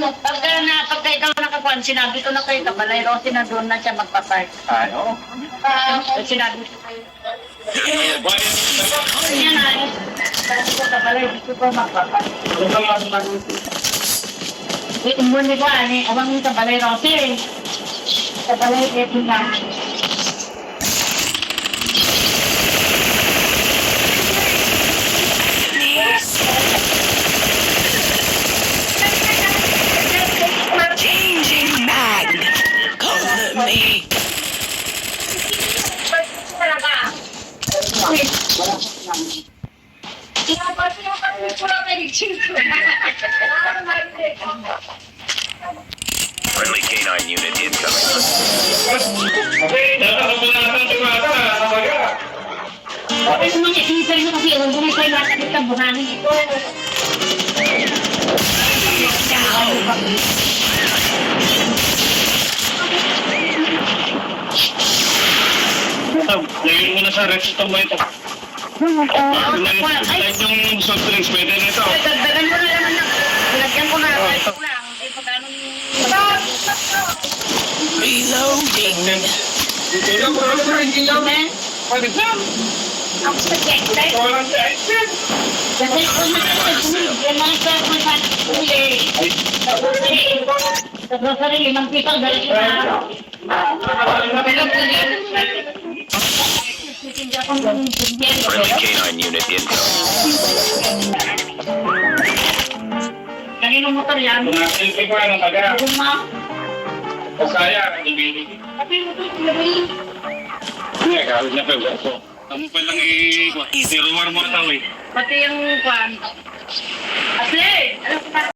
Pagka ikaw nakakuan, sinabi ko na kay Kabalay Rossi na doon na siya magpa-park. Ano? Sinabi ko kayo. Yan ay. Sabi ko Kabalay, gusto ko magpa-park. Imbon di ba, awang yung Kabalay Rossi. Kabalay, eto na. Changing mag. Color me. Friendly canine unit incoming. Bakit naman isipin mo kasi kung bumipay natin ito, buhanin ito. Lagyan mo na sa resistance mo ito. Kahit yung soft drinks, pwede na ito. Dagdagan mo na naman na. Lagyan ko na. Ito lang. Eh, pagkano Reloading. Kasi kung yan lang sa sa grocery, 5 piso, dahil Friendly canine unit incoming. Kaninong motor yan? Nasilpi ko anong taga. Luma. Kasaya, ibili. Tapi motor pinabili. Ay, kahit na po. Kamu pa lang i-rumar mo na tao eh. Pati yung kwan. Asli! Alam ko